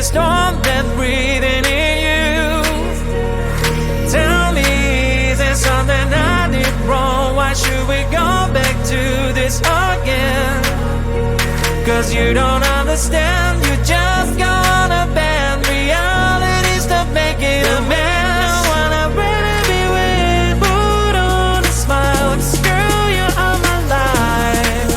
this storm that's breathing in you. Tell me, is there something I did wrong? Why should we go back to this again? Cause you don't understand, you just gonna bend realities to make it a mess. Wanna really be with, put on a smile, screw you on my life.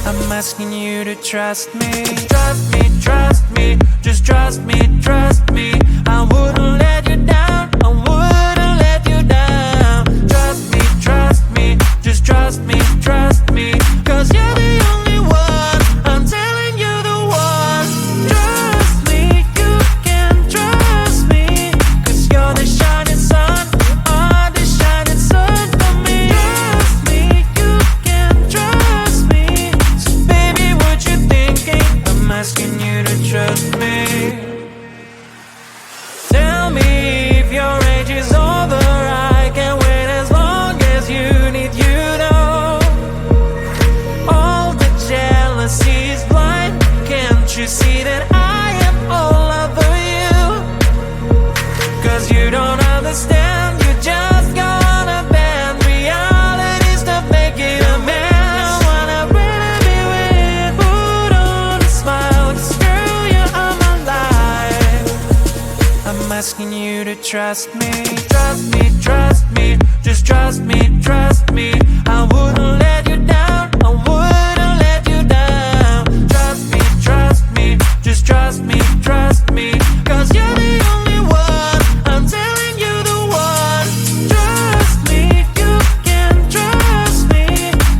I'm asking you to trust me, trust me, trust me, just trust me, trust me. I wouldn't let you down, I wouldn't let you down. Trust me, just trust me, trust me. Cause you're the only one, I'm telling you the one. Trust me, you can trust me. Cause you're the shining sun, oh, the shining sun for me. Trust me, you can trust me. So baby, what you thinking? I'm asking you to trust me. Tell me if your age is over, I can wait as long as you need, you know. All the jealousy is blind, can't you see that I am all over you? Cause you don't understand, you just gonna bend realities to make it a mess. Wanna really be with, put on a smile, screw you on my life. I'm asking you to trust me, trust me, trust me, just trust me, trust me. I wouldn't let you down, I wouldn't let you down. Trust me, just trust me, trust me. Cause you're the only one, I'm telling you the one. Trust me, you can trust me.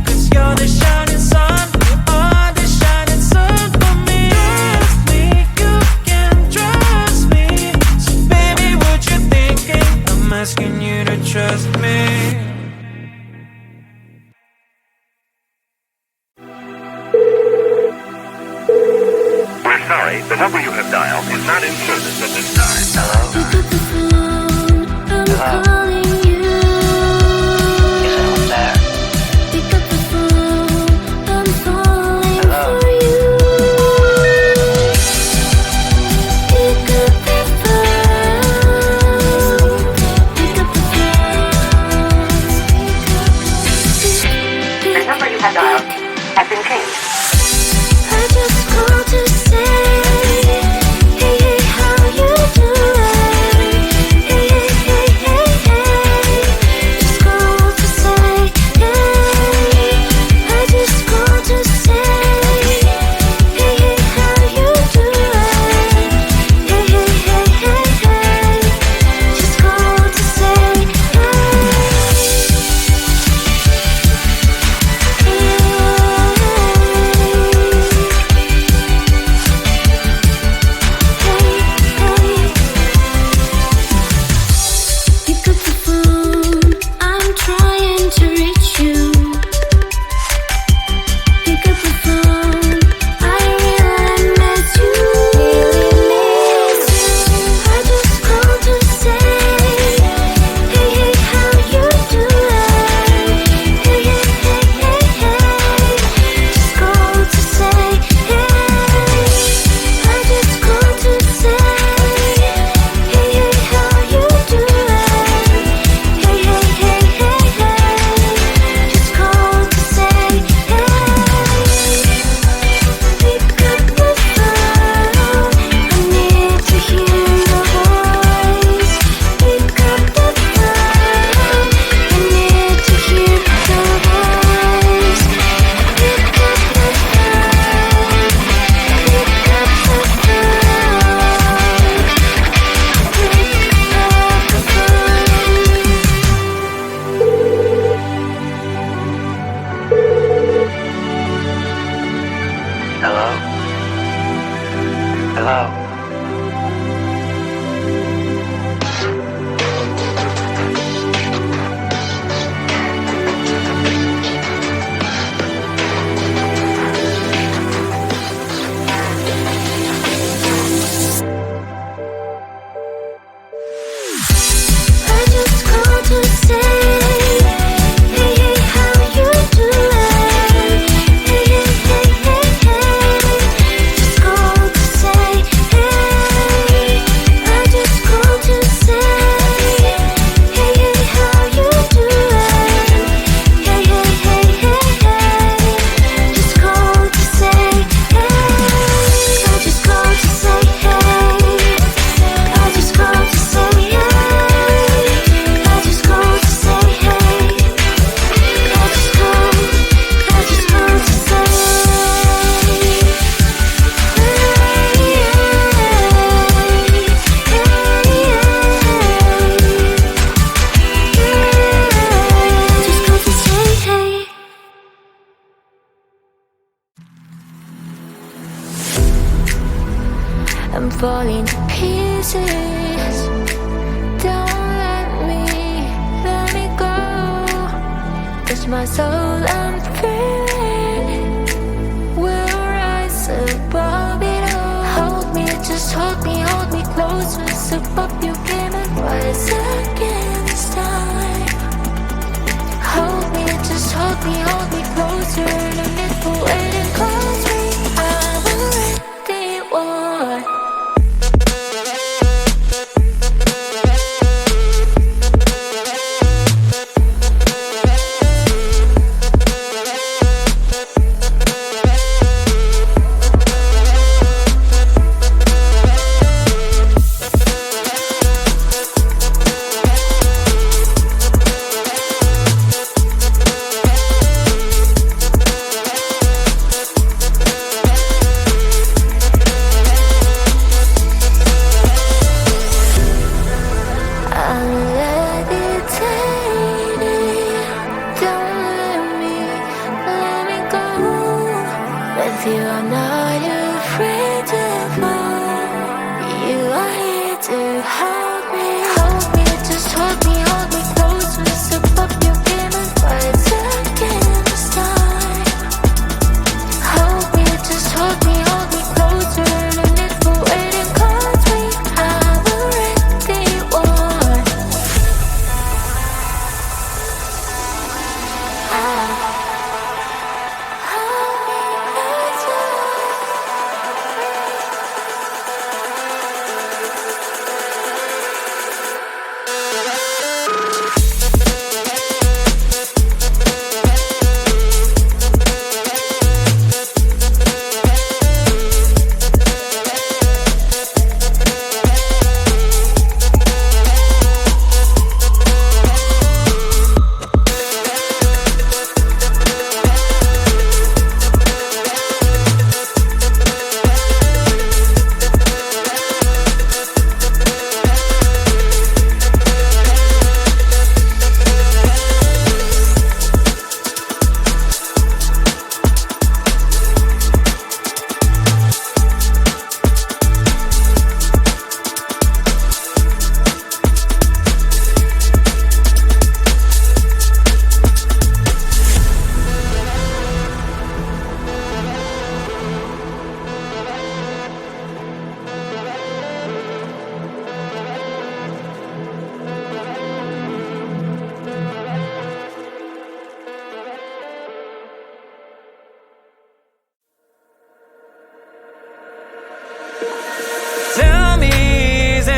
Cause you're the shining sun, oh, the shining sun for me. Trust me, you can trust me. So baby, what you thinking? I'm asking you to trust me. We're sorry, the number you have dialed is not in service at this time. Hello? Pick up the phone, I'm calling you. Is anyone there? Pick up the phone, I'm falling for you. Pick up the phone, pick up the phone. The number you have dialed has been changed. I just called to say, hey, hey, how you doing? Hey, hey, hey, hey, hey. Just called to say, hey. I just called to say, hey, hey, how you doing? Hey, hey, hey, hey, hey. Just called to say, pick up the phone, I'm trying to reach you. Pick up the phone, I really miss you. I just called to say, hey, hey, how you doing? Hey, hey, hey, hey, hey. Just called to say, hey. I just called to say, hey, hey, how you doing? Hey, hey, hey, hey, hey. Just called to say, hey. Pick up the phone, I need to hear your voice. Pick up the phone, I need to hear your voice. Pick up the phone, pick up the Hello? Hello? I just called to say, hey, hey, how you doing? Hey, hey, hey, hey, hey. Just called to say, hey. I'm falling to pieces. Don't let me go. It's my soul I'm feeling. We'll rise above it all. Hold me, just hold me closer. Step up your game and rise again this time. Hold me, just hold me closer. No need for waiting, cause I'm already one.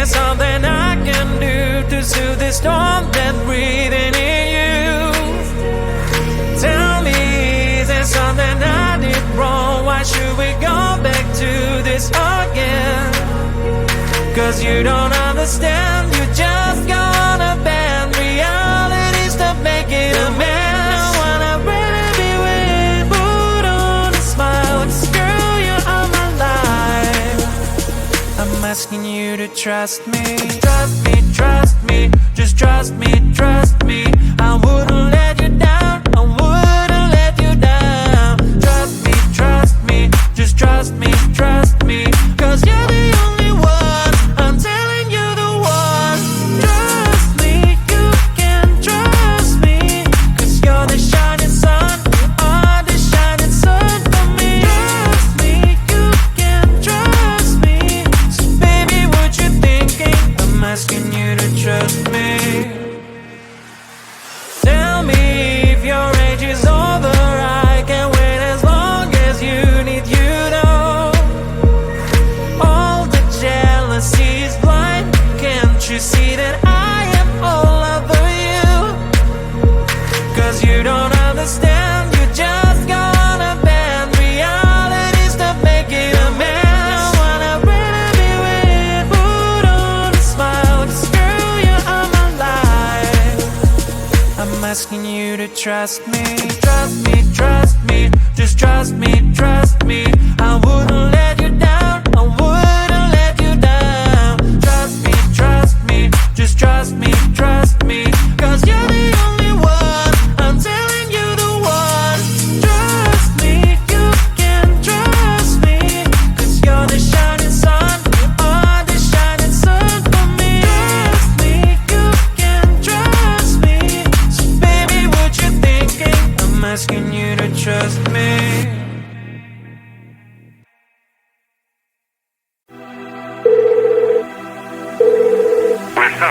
Something I can do to soothe the storm that's breathing in you. Tell me, is there something I did wrong? Why should we go back to this again? Cause you don't understand, you just gonna bend realities to make it a mess. I wanna really be with, put on a smile, girl, you are my life. I'm asking you to trust me, just trust me. I wouldn't let you down, I wouldn't let you down. Trust me, just trust me, cause you're the only one, I'm telling you the one. Trust me, you can trust me, cause you're the shining sun, you are the shining sun for me. Trust me, you can trust me, so baby what you thinking, I'm asking you to trust me. Tell me if your age is over, I can wait as long as you need, you know. All the jealousy is blind, can't you see that I am all over you? Cause you don't understand, you just gonna bend realities to make it a mess. I wanna really be with, put on a smile, cause girl, you are my life. I'm asking you to trust me, just trust me. I wouldn't let you down, I wouldn't let you down. Trust me, just trust me, cause you're the only one, I'm telling you the one. Trust me, you can trust me, cause you're the shining sun, you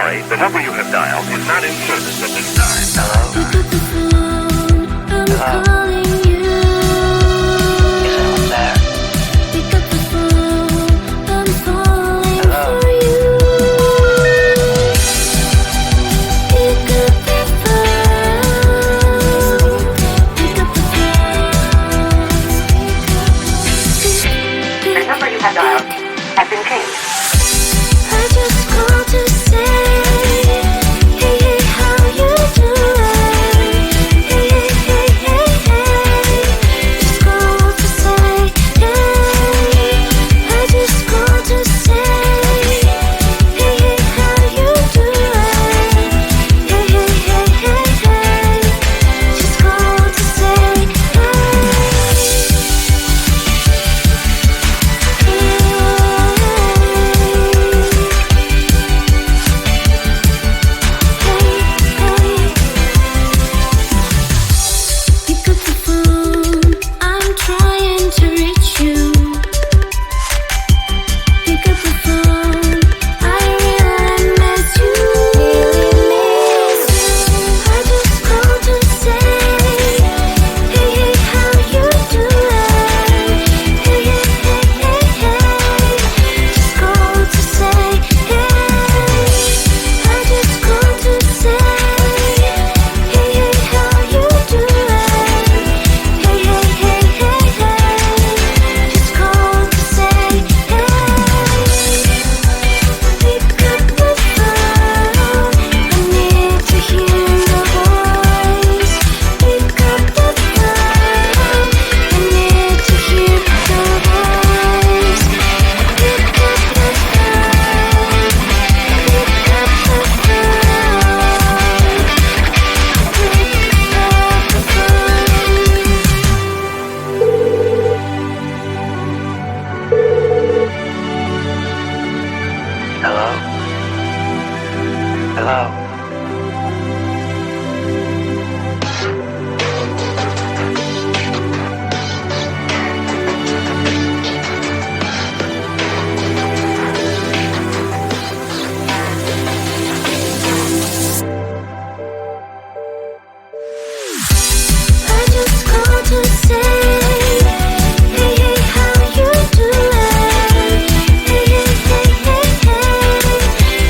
sorry, the number you have dialed is not in service at this time. Hello? Pick up the phone, I'm calling you. Is anyone there? Pick up the phone, I'm falling Hello? for you. Pick up the phone, pick up the phone. The number you have dialed has been changed. I just called to say, hey, hey, how you doing? Hey, hey, hey, hey, hey. Just called to say, hey. I just called to say, hey, hey, how you doing? Hey, hey, hey, hey, hey. Just called to say, pick up the phone, I'm trying to reach you. Pick up the phone, I really miss you. I just called to say, hey, hey, how you doing? Hey, hey, hey, hey, hey. Just called to say, hey. I just called to say, hey, hey, how you doing? Hey, hey, hey, hey, hey. Just called to say, hey. Pick up the phone, I need to hear your voice. Pick up the phone, I need to hear your voice. Pick up the phone, pick up Hello? Hello? I just called to say, hey, hey, how you doing? Hey, hey, hey, hey, hey.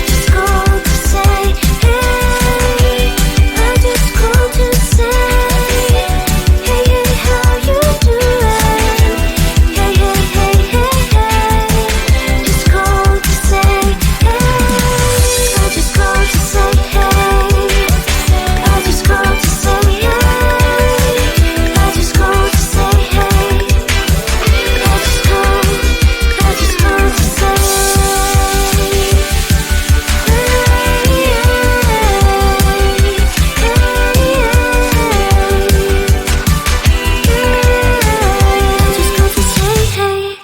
Just called to say, hey. I just called to say, hey, hey, how you doing? Hey, hey, hey, hey, hey. Just called to say, hey. I just called to say, hey. I just called to say, hey. I just called to say, hey. I just called to say, hey.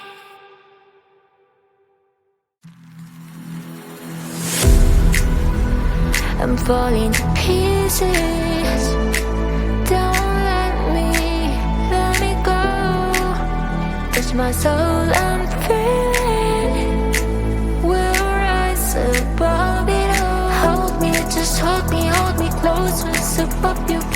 I'm falling to pieces. Don't let me go. Touch my soul, I'm feeling. We'll rise above it all. Hold me, just hold me close. It's above you.